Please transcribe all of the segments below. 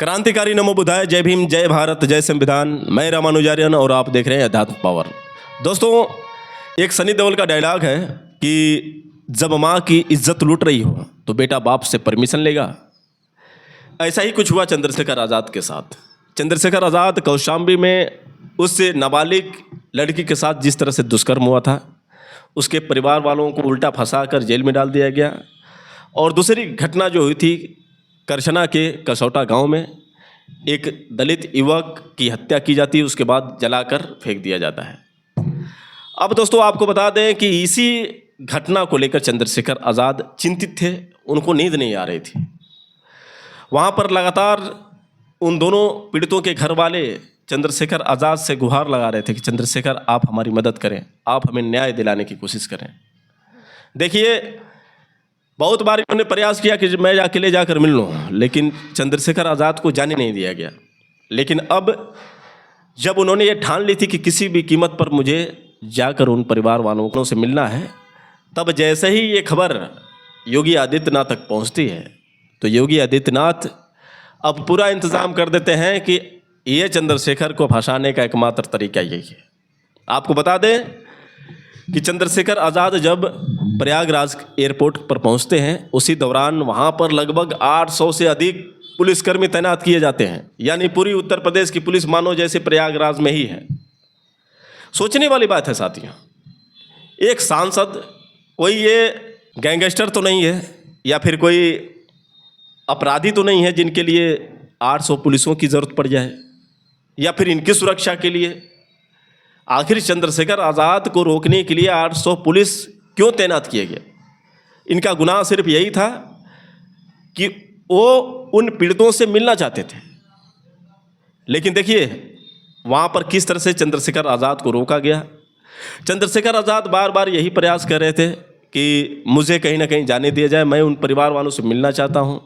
क्रांतिकारी नमो बुद्धाय, जय भीम, जय भारत, जय संविधान। मैं रामानुजारियन और आप देख रहे हैं अध्यात्म पावर। दोस्तों, एक सनी देओल का डायलॉग है कि जब माँ की इज्जत लूट रही हो तो बेटा बाप से परमिशन लेगा। ऐसा ही कुछ हुआ चंद्रशेखर आज़ाद के साथ। चंद्रशेखर आज़ाद कौशाम्बी में उस नाबालिग लड़की के साथ जिस तरह से दुष्कर्म हुआ था, उसके परिवार वालों को उल्टा फंसा कर जेल में डाल दिया गया। और दूसरी घटना जो हुई थी करछना के कसौटा गांव में, एक दलित युवक की हत्या की जाती है, उसके बाद जलाकर फेंक दिया जाता है। अब दोस्तों आपको बता दें कि इसी घटना को लेकर चंद्रशेखर आज़ाद चिंतित थे, उनको नींद नहीं आ रही थी। वहाँ पर लगातार उन दोनों पीड़ितों के घर वाले चंद्रशेखर आज़ाद से गुहार लगा रहे थे कि चंद्रशेखर आप हमारी मदद करें, आप हमें न्याय दिलाने की कोशिश करें। देखिए, बहुत बार उन्होंने प्रयास किया कि मैं अकेले जाकर मिल लूँ, लेकिन चंद्रशेखर आज़ाद को जाने नहीं दिया गया। लेकिन अब जब उन्होंने ये ठान ली थी कि किसी भी कीमत पर मुझे जाकर उन परिवार वालों से मिलना है, तब जैसे ही ये खबर योगी आदित्यनाथ तक पहुँचती है तो योगी आदित्यनाथ अब पूरा इंतज़ाम कर देते हैं कि ये चंद्रशेखर को फंसाने का एकमात्र तरीका यही है। आपको बता दें कि चंद्रशेखर आज़ाद जब प्रयागराज एयरपोर्ट पर पहुंचते हैं, उसी दौरान वहां पर लगभग 800 से अधिक पुलिसकर्मी तैनात किए जाते हैं। यानी पूरी उत्तर प्रदेश की पुलिस मानो जैसे प्रयागराज में ही है। सोचने वाली बात है साथियों, एक सांसद कोई ये गैंगस्टर तो नहीं है या फिर कोई अपराधी तो नहीं है जिनके लिए 800 पुलिसों की ज़रूरत पड़ जाए या फिर इनकी सुरक्षा के लिए। आखिर चंद्रशेखर आज़ाद को रोकने के लिए 800 पुलिस क्यों तैनात किए गए? इनका गुनाह सिर्फ यही था कि वो उन पीड़ितों से मिलना चाहते थे। लेकिन देखिए वहाँ पर किस तरह से चंद्रशेखर आज़ाद को रोका गया। चंद्रशेखर आज़ाद बार बार यही प्रयास कर रहे थे कि मुझे कहीं ना कहीं जाने दिया जाए, मैं उन परिवार वालों से मिलना चाहता हूँ,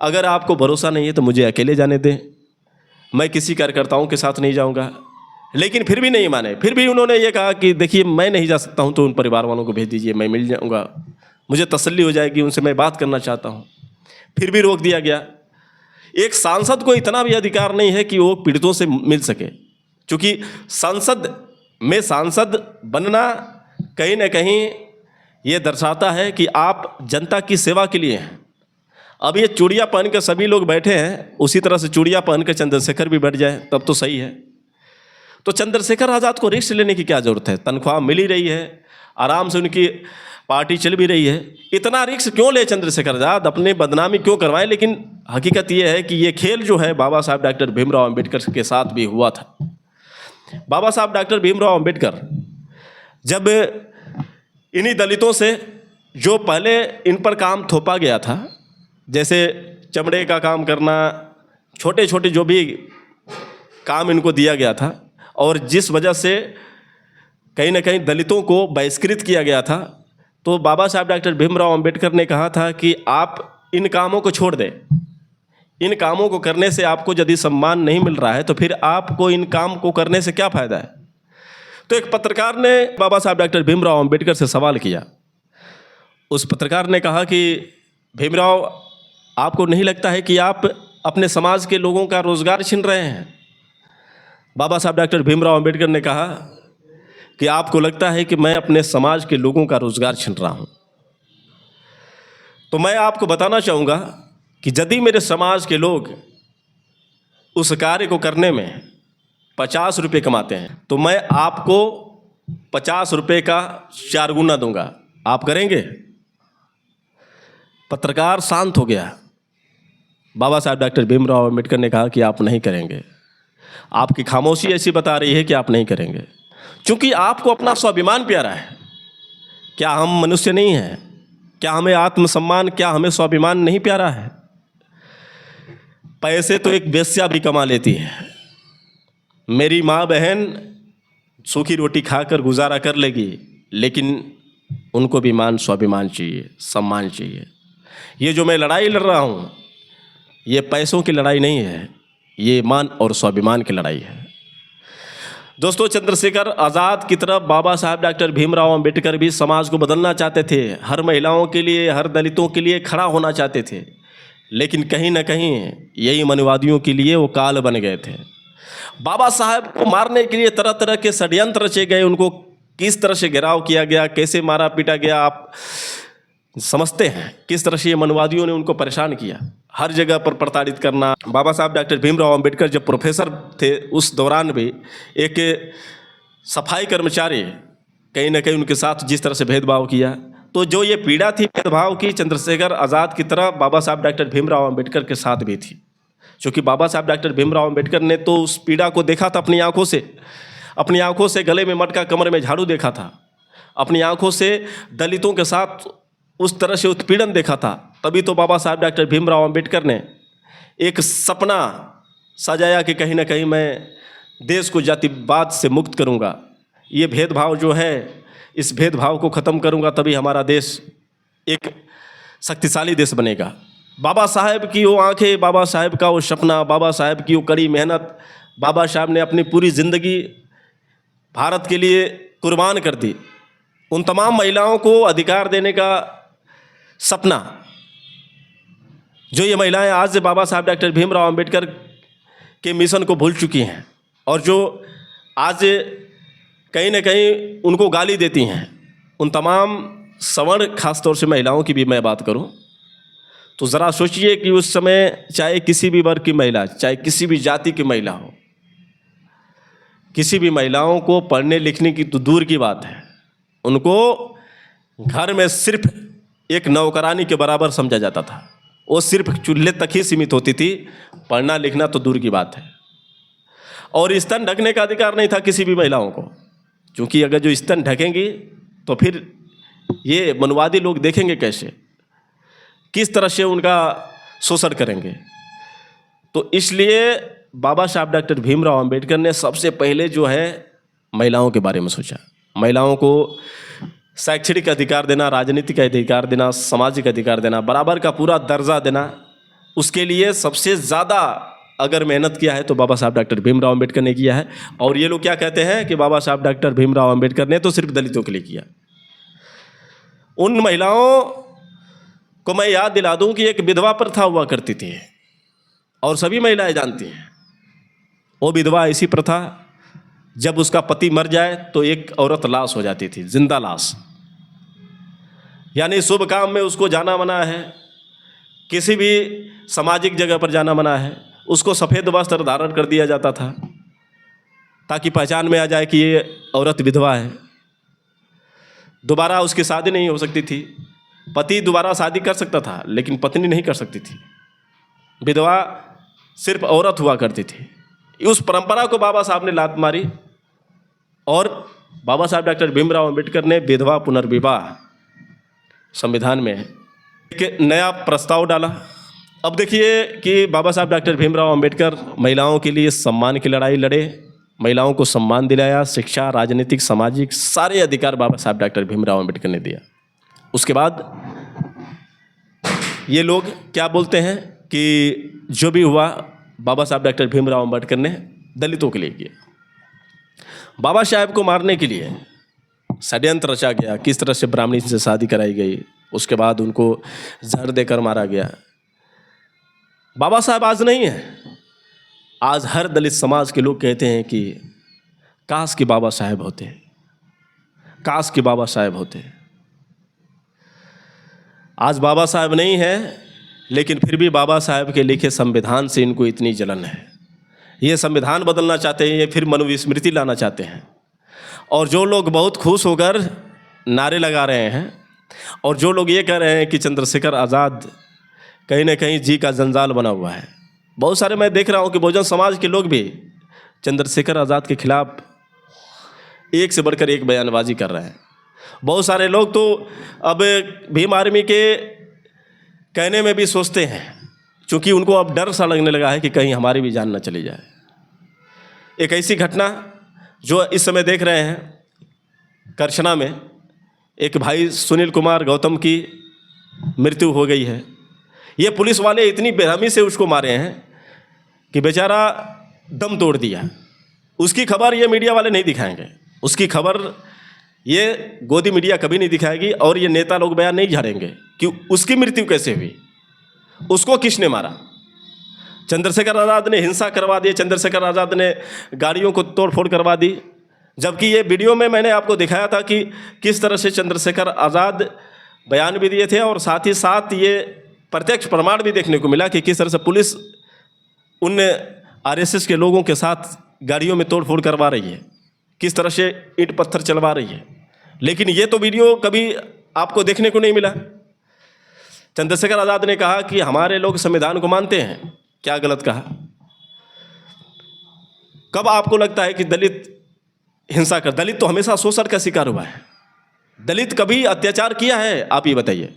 अगर आपको भरोसा नहीं है तो मुझे अकेले जाने दें, मैं किसी कार्यकर्ताओं के साथ नहीं जाऊँगा। लेकिन फिर भी नहीं माने। फिर भी उन्होंने ये कहा कि देखिए मैं नहीं जा सकता हूँ तो उन परिवार वालों को भेज दीजिए, मैं मिल जाऊँगा, मुझे तसल्ली हो जाएगी, उनसे मैं बात करना चाहता हूँ। फिर भी रोक दिया गया। एक सांसद को इतना भी अधिकार नहीं है कि वो पीड़ितों से मिल सके, क्योंकि संसद में सांसद बनना कहीं ना कहीं ये दर्शाता है कि आप जनता की सेवा के लिए हैं। अब ये चूड़ियाँ पहन कर सभी लोग बैठे हैं, उसी तरह से चूड़ियाँ पहन कर चंद्रशेखर भी बैठ जाए तब तो सही है। तो चंद्रशेखर आज़ाद को रिस्क लेने की क्या ज़रूरत है? तनख्वाह मिल ही रही है, आराम से उनकी पार्टी चल भी रही है, इतना रिस्क क्यों ले चंद्रशेखर आज़ाद, अपनी बदनामी क्यों करवाएं? लेकिन हकीकत ये है कि ये खेल जो है बाबा साहब डॉक्टर भीमराव अम्बेडकर के साथ भी हुआ था। बाबा साहब डॉक्टर भीमराव अम्बेडकर जब इन्हीं दलितों से जो पहले इन पर काम थोपा गया था, जैसे चमड़े का काम करना, छोटे छोटे जो भी काम इनको दिया गया था, और जिस वजह से कहीं ना कहीं दलितों को बहिष्कृत किया गया था, तो बाबा साहब डॉक्टर भीमराव अम्बेडकर ने कहा था कि आप इन कामों को छोड़ दें। इन कामों को करने से आपको यदि सम्मान नहीं मिल रहा है तो फिर आपको इन काम को करने से क्या फ़ायदा है? तो एक पत्रकार ने बाबा साहब डॉक्टर भीमराव अम्बेडकर से सवाल किया। उस पत्रकार ने कहा कि भीमराव, आपको नहीं लगता है कि आप अपने समाज के लोगों का रोज़गार छीन रहे हैं? बाबा साहब डॉक्टर भीमराव अम्बेडकर ने कहा कि आपको लगता है कि मैं अपने समाज के लोगों का रोज़गार छीन रहा हूँ, तो मैं आपको बताना चाहूँगा कि यदि मेरे समाज के लोग उस कार्य को करने में 50 रुपये कमाते हैं तो मैं आपको 50 रुपये का 4 गुना दूंगा, आप करेंगे? पत्रकार शांत हो गया। बाबा साहब डॉक्टर भीमराव अम्बेडकर ने कहा कि आप नहीं करेंगे। आपकी खामोशी ऐसी बता रही है कि आप नहीं करेंगे, क्योंकि आपको अपना स्वाभिमान प्यारा है। क्या हम मनुष्य नहीं हैं? क्या हमें आत्मसम्मान, क्या हमें स्वाभिमान नहीं प्यारा है? पैसे तो एक वेश्या भी कमा लेती है, मेरी माँ बहन सूखी रोटी खाकर गुजारा कर लेगी, लेकिन उनको भी मान स्वाभिमान चाहिए, सम्मान चाहिए। ये जो मैं लड़ाई लड़ रहा हूँ, ये पैसों की लड़ाई नहीं है, ये मान और स्वाभिमान की लड़ाई है। दोस्तों, चंद्रशेखर आज़ाद की तरफ बाबा साहब डॉक्टर भीमराव अम्बेडकर भी समाज को बदलना चाहते थे, हर महिलाओं के लिए, हर दलितों के लिए खड़ा होना चाहते थे। लेकिन कहीं ना कहीं यही मनुवादियों के लिए वो काल बन गए थे। बाबा साहब को मारने के लिए तरह तरह के षड्यंत्र रचे गए, उनको किस तरह से घेराव किया गया, कैसे मारा पीटा गया, आप समझते हैं किस तरह से ये मनुवादियों ने उनको परेशान किया, हर जगह पर प्रताड़ित करना। बाबा साहब डॉक्टर भीमराव अंबेडकर जब प्रोफेसर थे उस दौरान भी एक सफाई कर्मचारी कहीं ना कहीं उनके साथ जिस तरह से भेदभाव किया, तो जो ये पीड़ा थी भेदभाव की, चंद्रशेखर आज़ाद की तरह बाबा साहब डॉक्टर भीमराव अंबेडकर के साथ भी थी। क्योंकि बाबा साहब डॉक्टर भीमराव अंबेडकर ने तो उस पीड़ा को देखा था अपनी आंखों से गले में मटका कमर में झाड़ू देखा था, अपनी आंखों से दलितों के साथ उस तरह से उत्पीड़न देखा था। तभी तो बाबा साहब डॉक्टर भीमराव अंबेडकर ने एक सपना सजाया कि कहीं ना कहीं मैं देश को जातिवाद से मुक्त करूंगा, ये भेदभाव जो है इस भेदभाव को ख़त्म करूंगा, तभी हमारा देश एक शक्तिशाली देश बनेगा। बाबा साहब की वो आंखें, बाबा साहब का वो सपना, बाबा साहब की वो कड़ी मेहनत, बाबा साहब ने अपनी पूरी ज़िंदगी भारत के लिए कुर्बान कर दी। उन तमाम महिलाओं को अधिकार देने का सपना, जो ये महिलाएं आज बाबा साहब डॉक्टर भीमराव अंबेडकर के मिशन को भूल चुकी हैं और जो आज कहीं ना कहीं उनको गाली देती हैं, उन तमाम सवर्ण खासतौर से महिलाओं की भी मैं बात करूं तो ज़रा सोचिए कि उस समय चाहे किसी भी वर्ग की महिला, चाहे किसी भी जाति की महिला हो, किसी भी महिलाओं को पढ़ने लिखने की तो दूर की बात है, उनको घर में सिर्फ एक नौकरानी के बराबर समझा जाता था। वो सिर्फ चूल्हे तक ही सीमित होती थी, पढ़ना लिखना तो दूर की बात है। और स्तन ढकने का अधिकार नहीं था किसी भी महिलाओं को, क्योंकि अगर जो स्तन ढकेंगी तो फिर ये मनुवादी लोग देखेंगे कैसे, किस तरह से उनका शोषण करेंगे। तो इसलिए बाबा साहब डॉक्टर भीमराव अंबेडकर ने सबसे पहले जो है महिलाओं के बारे में सोचा, महिलाओं को शैक्षणिक अधिकार देना, राजनीतिक अधिकार देना, सामाजिक अधिकार देना, बराबर का पूरा दर्जा देना। उसके लिए सबसे ज़्यादा अगर मेहनत किया है तो बाबा साहब डॉक्टर भीमराव अंबेडकर ने किया है। और ये लोग क्या कहते हैं कि बाबा साहब डॉक्टर भीमराव अंबेडकर ने तो सिर्फ दलितों के लिए किया। उन महिलाओं को मैं याद दिला दूं कि एक विधवा प्रथा हुआ करती थी और सभी महिलाएं जानती हैं। वो विधवा ऐसी प्रथा, जब उसका पति मर जाए तो एक औरत लाश हो जाती थी, जिंदा लाश, यानी शुभ काम में उसको जाना मना है, किसी भी सामाजिक जगह पर जाना मना है। उसको सफ़ेद वस्त्र धारण कर दिया जाता था ताकि पहचान में आ जाए कि ये औरत विधवा है। दोबारा उसकी शादी नहीं हो सकती थी, पति दोबारा शादी कर सकता था लेकिन पत्नी नहीं कर सकती थी, विधवा सिर्फ औरत हुआ करती थी। उस परंपरा को बाबा साहब ने लात मारी और बाबा साहब डॉक्टर भीमराव अंबेडकर ने विधवा पुनर्विवाह संविधान में एक नया प्रस्ताव डाला। अब देखिए कि बाबा साहब डॉक्टर भीमराव अंबेडकर महिलाओं के लिए सम्मान की लड़ाई लड़े, महिलाओं को सम्मान दिलाया, शिक्षा, राजनीतिक, सामाजिक सारे अधिकार बाबा साहब डॉक्टर भीमराव अंबेडकर ने दिया। उसके बाद ये लोग क्या बोलते हैं कि जो भी हुआ बाबा साहब डॉक्टर भीमराव अंबेडकर ने दलितों के लिए किया। बाबा साहब को मारने के लिए षड्यंत्र रचा गया, किस तरह से ब्राह्मणी से शादी कराई गई, उसके बाद उनको जहर देकर मारा गया। बाबा साहब आज नहीं है, आज हर दलित समाज के लोग कहते हैं कि काश कि बाबा साहब होते, काश कि बाबा साहब होते। आज बाबा साहब नहीं है लेकिन फिर भी बाबा साहब के लिखे संविधान से इनको इतनी जलन है। ये संविधान बदलना चाहते हैं, ये फिर मनुस्मृति लाना चाहते हैं। और जो लोग बहुत खुश होकर नारे लगा रहे हैं और जो लोग ये कह रहे हैं कि चंद्रशेखर आज़ाद कहीं ना कहीं जी का जंजाल बना हुआ है, बहुत सारे मैं देख रहा हूँ कि बहुजन समाज के लोग भी चंद्रशेखर आज़ाद के खिलाफ एक से बढ़कर एक बयानबाजी कर रहे हैं। बहुत सारे लोग तो अब भीम आर्मी के कहने में भी सोचते हैं, क्योंकि उनको अब डर सा लगने लगा है कि कहीं हमारी भी जान न चली जाए। एक ऐसी घटना जो इस समय देख रहे हैं, करछना में एक भाई सुनील कुमार गौतम की मृत्यु हो गई है। ये पुलिस वाले इतनी बेरहमी से उसको मारे हैं कि बेचारा दम तोड़ दिया। उसकी खबर ये मीडिया वाले नहीं दिखाएंगे, उसकी खबर ये गोदी मीडिया कभी नहीं दिखाएगी और ये नेता लोग बयान नहीं झाड़ेंगे कि उसकी मृत्यु कैसे हुई। उसको किसने मारा? चंद्रशेखर आज़ाद ने हिंसा करवा दी, चंद्रशेखर आज़ाद ने गाड़ियों को तोड़फोड़ करवा दी। जबकि ये वीडियो में मैंने आपको दिखाया था कि किस तरह से चंद्रशेखर आज़ाद बयान भी दिए थे और साथ ही साथ ये प्रत्यक्ष प्रमाण भी देखने को मिला कि किस तरह से पुलिस उन आरएसएस के लोगों के साथ गाड़ियों में तोड़फोड़ करवा रही है, किस तरह से ईंट पत्थर चलवा रही है। लेकिन ये तो वीडियो कभी आपको देखने को नहीं मिला। चंद्रशेखर आज़ाद ने कहा कि हमारे लोग संविधान को मानते हैं। क्या गलत कहा? कब आपको लगता है कि दलित हिंसा कर? दलित तो हमेशा शोषण का शिकार हुआ है। दलित कभी अत्याचार किया है? आप ये बताइए।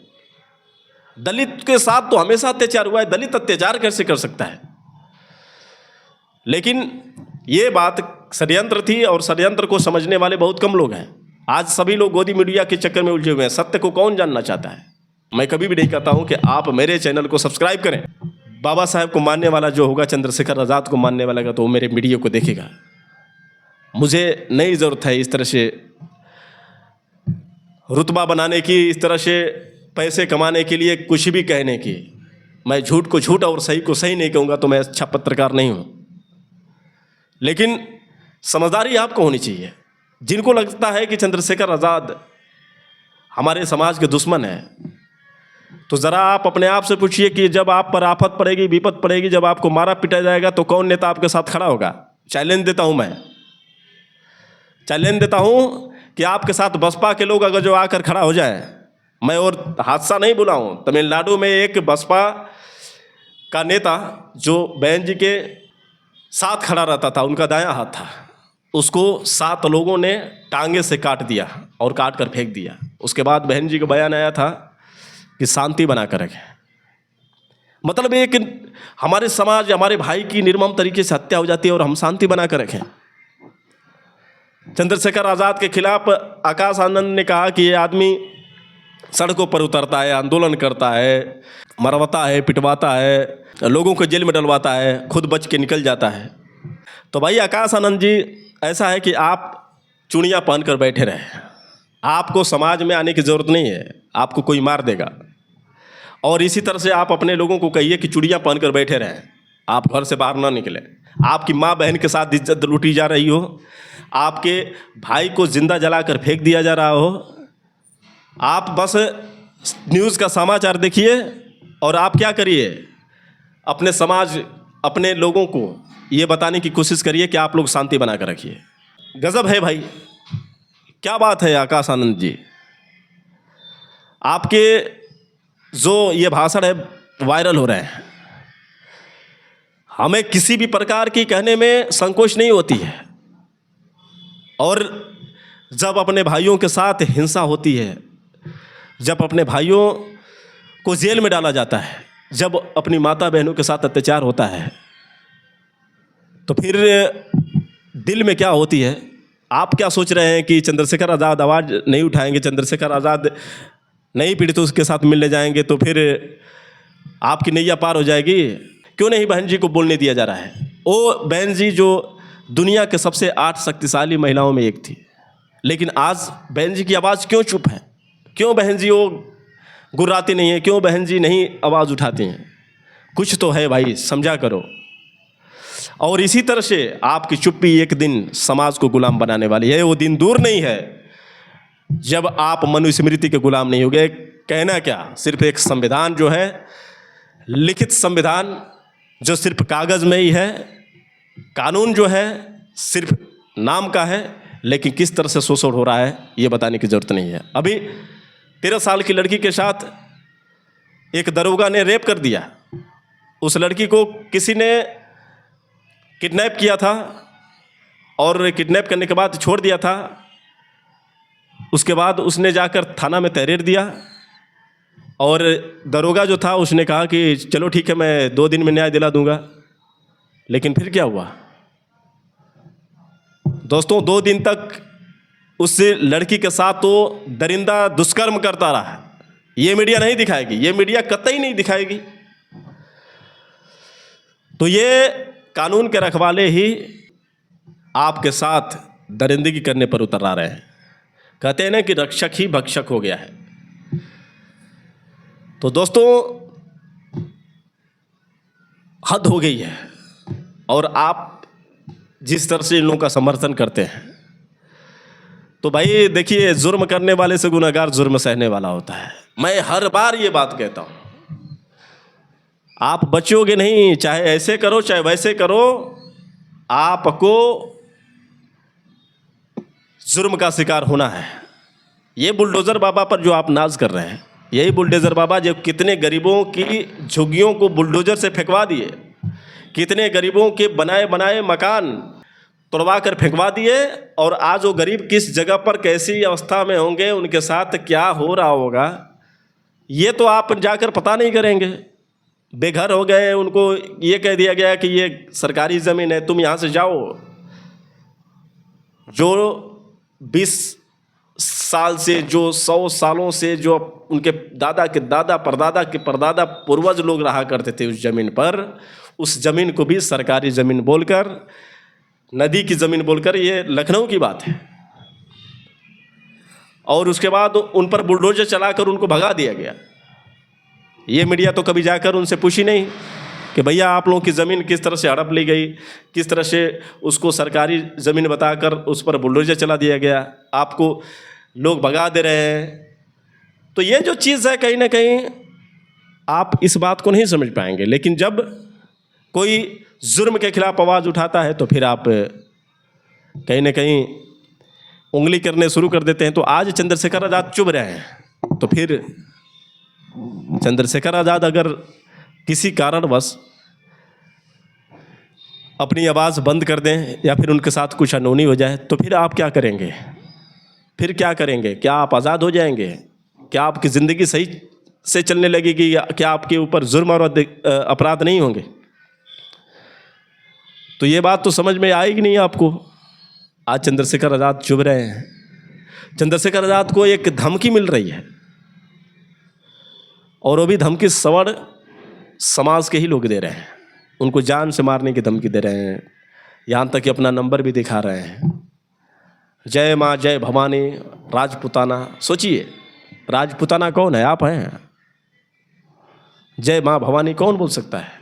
दलित के साथ तो हमेशा अत्याचार हुआ है, दलित अत्याचार कैसे कर सकता है? लेकिन ये बात षड्यंत्र थी और षड्यंत्र को समझने वाले बहुत कम लोग हैं। आज सभी लोग गोदी मीडिया के चक्कर में उलझे हुए हैं। सत्य को कौन जानना चाहता है? मैं कभी भी नहीं कहता हूं कि आप मेरे चैनल को सब्सक्राइब करें। बाबा साहेब को मानने वाला जो होगा, चंद्रशेखर आज़ाद को मानने वाला तो वो मेरे वीडियो को देखेगा। मुझे नहीं ज़रूरत है इस तरह से रुतबा बनाने की, इस तरह से पैसे कमाने के लिए कुछ भी कहने की। मैं झूठ को झूठ और सही को सही नहीं कहूँगा तो मैं अच्छा पत्रकार नहीं हूँ। लेकिन समझदारी आपको होनी चाहिए। जिनको लगता है कि चंद्रशेखर आज़ाद हमारे समाज के दुश्मन है, तो ज़रा आप अपने आप से पूछिए कि जब आप पर आफत पड़ेगी, विपत पड़ेगी, जब आपको मारा पिटा जाएगा तो कौन नेता आपके साथ खड़ा होगा? चैलेंज देता हूँ, मैं चैलेंज देता हूँ कि आपके साथ बसपा के लोग अगर जो आकर खड़ा हो जाए। मैं और हादसा नहीं बुला हूँ। तमिलनाडु में एक बसपा का नेता जो बहन जी के साथ खड़ा रहता था, उनका दायां हाथ था, उसको 7 लोगों ने टांगे से काट दिया और काट कर फेंक दिया। उसके बाद बहन जी का बयान आया था कि शांति बना कर रखें। मतलब एक हमारे समाज, हमारे भाई की निर्मम तरीके से हत्या हो जाती है और हम शांति बना कर रखें। चंद्रशेखर आज़ाद के खिलाफ आकाश आनंद ने कहा कि ये आदमी सड़कों पर उतरता है, आंदोलन करता है, मरवाता है, पिटवाता है, लोगों को जेल में डलवाता है, खुद बच के निकल जाता है। तो भाई आकाश आनंद जी, ऐसा है कि आप चूड़ियाँ पहन कर बैठे रहे। आपको समाज में आने की ज़रूरत नहीं है, आपको कोई मार देगा। और इसी तरह से आप अपने लोगों को कहिए कि चूड़ियाँ पहन कर बैठे रहें, आप घर से बाहर ना निकलें। आपकी माँ बहन के साथ इज्जत लूटी जा रही हो, आपके भाई को जिंदा जलाकर फेंक दिया जा रहा हो, आप बस न्यूज़ का समाचार देखिए और आप क्या करिए, अपने समाज, अपने लोगों को ये बताने की कोशिश करिए कि आप लोग शांति बना कर रखिए। गजब है भाई, क्या बात है आकाश आनंद जी। आपके जो ये भाषण है वायरल हो रहे हैं। हमें किसी भी प्रकार की कहने में संकोच नहीं होती है। और जब अपने भाइयों के साथ हिंसा होती है, जब अपने भाइयों को जेल में डाला जाता है, जब अपनी माता बहनों के साथ अत्याचार होता है, तो फिर दिल में क्या होती है? आप क्या सोच रहे हैं कि चंद्रशेखर आज़ाद आवाज़ नहीं उठाएंगे, चंद्रशेखर आज़ाद नहीं पीड़ितों के साथ मिलने जाएंगे तो फिर आपकी नैया पार हो जाएगी? क्यों नहीं बहन जी को बोलने दिया जा रहा है? वो बहन जी जो दुनिया के सबसे 8 शक्तिशाली महिलाओं में एक थी, लेकिन आज बहन जी की आवाज़ क्यों चुप है? क्यों बहन जी वो गुर्राती नहीं है? क्यों बहन जी नहीं आवाज़ उठाती हैं? कुछ तो है भाई, समझा करो। और इसी तरह से आपकी चुप्पी एक दिन समाज को गुलाम बनाने वाली है। वो दिन दूर नहीं है जब आप मनुस्मृति के गुलाम नहीं होंगे। कहना क्या, सिर्फ एक संविधान जो है, लिखित संविधान जो सिर्फ कागज़ में ही है, कानून जो है सिर्फ नाम का है, लेकिन किस तरह से शोषण हो रहा है ये बताने की ज़रूरत नहीं है। अभी 13 साल की लड़की के साथ एक दरोगा ने रेप कर दिया। उस लड़की को किसी ने किडनैप किया था और किडनैप करने के बाद छोड़ दिया था। उसके बाद उसने जाकर थाना में तहरीर दिया और दरोगा जो था उसने कहा कि चलो ठीक है, मैं 2 दिन में न्याय दिला दूंगा। लेकिन फिर क्या हुआ दोस्तों? 2 दिन तक उस लड़की के साथ तो दरिंदा दुष्कर्म करता रहा। ये मीडिया नहीं दिखाएगी, ये मीडिया कतई नहीं दिखाएगी। तो ये कानून के रखवाले ही आपके साथ दरिंदगी करने पर उतर आ रहे हैं। कहते हैं ना कि रक्षक ही भक्षक हो गया है। तो दोस्तों, हद हो गई है। और आप जिस तरह से इन लोगों का समर्थन करते हैं, तो भाई देखिए, जुर्म करने वाले से गुनहगार जुर्म सहने वाला होता है। मैं हर बार ये बात कहता हूं, आप बचोगे नहीं, चाहे ऐसे करो चाहे वैसे करो, आपको जुर्म का शिकार होना है। ये बुलडोजर बाबा पर जो आप नाज कर रहे हैं, यही बुलडोजर बाबा जो कितने गरीबों की झुग्गियों को बुलडोजर से फेंकवा दिए, कितने गरीबों के बनाए बनाए मकान तोड़वा कर फेंकवा दिए, और आज वो गरीब किस जगह पर कैसी अवस्था में होंगे, उनके साथ क्या हो रहा होगा, ये तो आप जाकर पता नहीं करेंगे। बेघर हो गए, उनको ये कह दिया गया कि ये सरकारी ज़मीन है, तुम यहाँ से जाओ। जो 20 साल से, जो 100 सालों से, जो उनके दादा के दादा परदादा के परदादा पूर्वज लोग रहा करते थे उस ज़मीन पर, उस ज़मीन को भी सरकारी ज़मीन बोलकर, नदी की ज़मीन बोलकर, ये लखनऊ की बात है, और उसके बाद उन पर बुलडोजर चलाकर उनको भगा दिया गया। ये मीडिया तो कभी जाकर उनसे पूछी नहीं कि भैया आप लोगों की ज़मीन किस तरह से हड़प ली गई, किस तरह से उसको सरकारी ज़मीन बताकर उस पर बुलडोजर चला दिया गया, आपको लोग भगा दे रहे हैं। तो ये जो चीज़ है, कहीं ना कहीं आप इस बात को नहीं समझ पाएंगे। लेकिन जब कोई जुर्म के खिलाफ आवाज़ उठाता है तो फिर आप कहीं ना कहीं उंगली करने शुरू कर देते हैं। तो आज चंद्रशेखर आज़ाद चुभ रहे हैं, तो फिर चंद्रशेखर आज़ाद अगर किसी कारणवश अपनी आवाज़ बंद कर दें या फिर उनके साथ कुछ अनहोनी हो जाए, तो फिर आप क्या करेंगे? फिर क्या करेंगे? क्या आप आज़ाद हो जाएंगे? क्या आपकी ज़िंदगी सही से चलने लगेगी? या क्या आपके ऊपर जुर्म और अपराध नहीं होंगे? तो ये बात तो समझ में आएगी नहीं आपको। आज चंद्रशेखर आज़ाद चुभ रहे हैं। चंद्रशेखर आज़ाद को एक धमकी मिल रही है, और वो भी धमकी सवर्ण समाज के ही लोग दे रहे हैं। उनको जान से मारने की धमकी दे रहे हैं, यहाँ तक कि अपना नंबर भी दिखा रहे हैं। जय माँ जय भवानी राजपुताना। सोचिए, राजपुताना कौन है? आप हैं। जय माँ भवानी कौन बोल सकता है?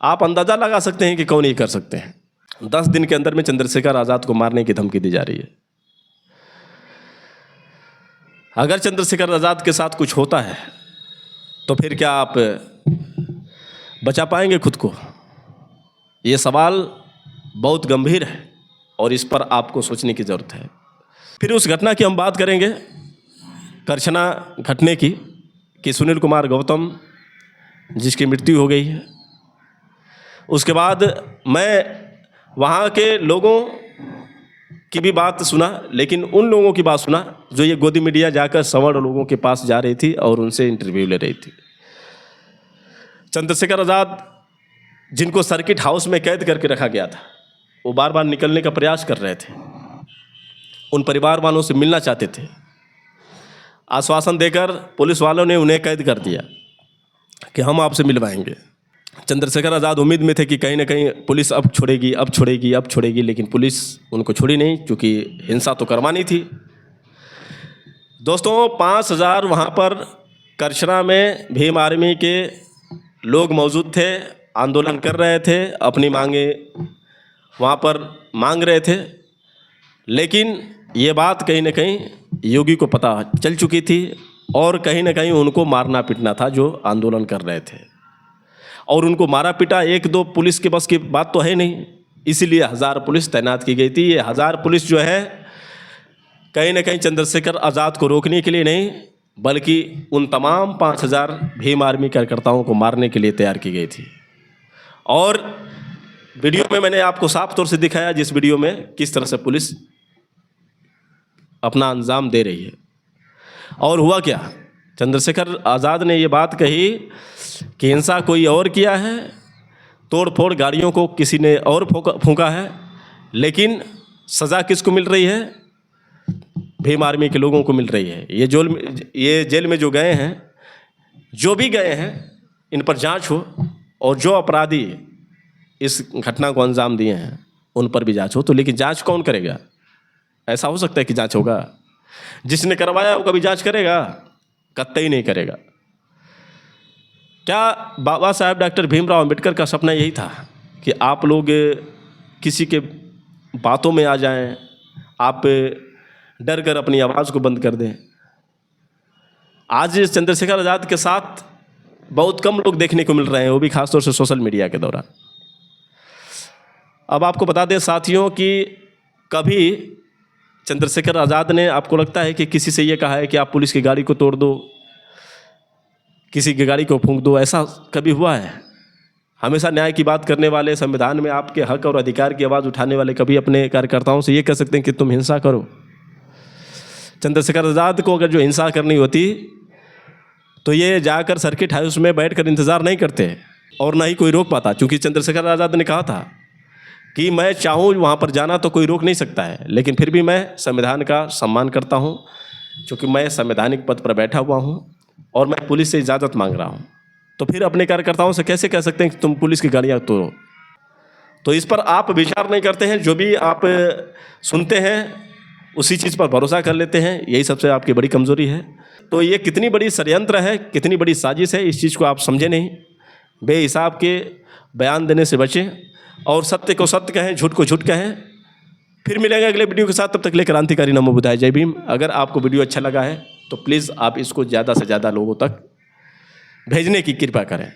आप अंदाज़ा लगा सकते हैं कि कौन ये कर सकते हैं। 10 दिन के अंदर में चंद्रशेखर आज़ाद को मारने की धमकी दी जा रही है। अगर चंद्रशेखर आज़ाद के साथ कुछ होता है तो फिर क्या आप बचा पाएंगे खुद को? ये सवाल बहुत गंभीर है और इस पर आपको सोचने की ज़रूरत है। फिर उस घटना की हम बात करेंगे, करछना घटने की, कि सुनील कुमार गौतम जिसकी मृत्यु हो गई है। उसके बाद मैं वहाँ के लोगों की भी बात सुना, लेकिन उन लोगों की बात सुना जो ये गोदी मीडिया जाकर सवर्ण लोगों के पास जा रही थी और उनसे इंटरव्यू ले रही थी। चंद्रशेखर आज़ाद जिनको सर्किट हाउस में कैद करके रखा गया था, वो बार बार निकलने का प्रयास कर रहे थे। उन परिवार वालों से मिलना चाहते थे। आश्वासन देकर पुलिस वालों ने उन्हें कैद कर दिया कि हम आपसे मिलवाएंगे। चंद्रशेखर आज़ाद उम्मीद में थे कि कहीं ना कहीं पुलिस अब छोड़ेगी, लेकिन पुलिस उनको छोड़ी नहीं, क्योंकि हिंसा तो करवानी थी। दोस्तों, 5000 वहाँ पर करछना में भीम आर्मी के लोग मौजूद थे, आंदोलन कर रहे थे, अपनी मांगे वहाँ पर मांग रहे थे। लेकिन ये बात कहीं ना कहीं योगी को पता चल चुकी थी और कहीं ना कहीं उनको मारना पीटना था जो आंदोलन कर रहे थे। और उनको मारा पीटा 1-2 पुलिस के बस की बात तो है नहीं, इसीलिए 1000 पुलिस तैनात की गई थी। ये 1000 पुलिस जो है कहीं ना कहीं चंद्रशेखर आज़ाद को रोकने के लिए नहीं, बल्कि उन तमाम 5000 भीम आर्मी कार्यकर्ताओं को मारने के लिए तैयार की गई थी। और वीडियो में मैंने आपको साफ तौर से दिखाया, जिस वीडियो में किस तरह से पुलिस अपना अंजाम दे रही है। और हुआ क्या? चंद्रशेखर आज़ाद ने ये बात कही कि हिंसा कोई और किया है, तोड़ फोड़ गाड़ियों को किसी ने और फूंका है, लेकिन सज़ा किसको मिल रही है? भीम आर्मी के लोगों को मिल रही है। ये जेल में जो गए हैं, जो भी गए हैं, इन पर जांच हो, और जो अपराधी इस घटना को अंजाम दिए हैं उन पर भी जांच हो। तो लेकिन जांच कौन करेगा? ऐसा हो सकता है कि जांच होगा? जिसने करवाया वो कभी जांच करेगा? कतई नहीं करेगा। क्या बाबा साहेब डॉक्टर भीमराव अंबेडकर का सपना यही था कि आप लोग किसी के बातों में आ जाएं, आप डर कर अपनी आवाज़ को बंद कर दें? आज चंद्रशेखर आज़ाद के साथ बहुत कम लोग देखने को मिल रहे हैं, वो भी खासतौर से सोशल मीडिया के दौरान। अब आपको बता दें साथियों कि कभी चंद्रशेखर आज़ाद ने, आपको लगता है कि किसी से ये कहा है कि आप पुलिस की गाड़ी को तोड़ दो, किसी की गाड़ी को फूंक दो? ऐसा कभी हुआ है? हमेशा न्याय की बात करने वाले, संविधान में आपके हक और अधिकार की आवाज़ उठाने वाले कभी अपने कार्यकर्ताओं से ये कह सकते हैं कि तुम हिंसा करो? चंद्रशेखर आज़ाद को अगर जो हिंसा करनी होती तो ये जाकर सर्किट हाउस में बैठकर इंतज़ार नहीं करते और ना ही कोई रोक पाता, क्योंकि चंद्रशेखर आज़ाद ने कहा था कि मैं चाहूँ वहाँ पर जाना तो कोई रोक नहीं सकता है, लेकिन फिर भी मैं संविधान का सम्मान करता हूँ, क्योंकि मैं संवैधानिक पद पर बैठा हुआ हूँ और मैं पुलिस से इजाज़त मांग रहा हूँ। तो फिर अपने कार्यकर्ताओं से कैसे कह सकते हैं कि तुम पुलिस की गाड़ियाँ तोड़ो? तो इस पर आप विचार नहीं करते हैं, जो भी आप सुनते हैं उसी चीज़ पर भरोसा कर लेते हैं। यही सबसे आपकी बड़ी कमज़ोरी है। तो ये कितनी बड़ी षड्यंत्र है, कितनी बड़ी साजिश है, इस चीज़ को आप समझे नहीं। बेहिसाब के बयान देने से बचें और सत्य को सत्य कहें, झूठ को झूठ कहें। फिर मिलेंगे अगले वीडियो के साथ, तब तक के लिए क्रांतिकारी नमो बुद्धाय, जय भीम। अगर आपको वीडियो अच्छा लगा है तो प्लीज़ आप इसको ज़्यादा से ज़्यादा लोगों तक भेजने की कृपा करें।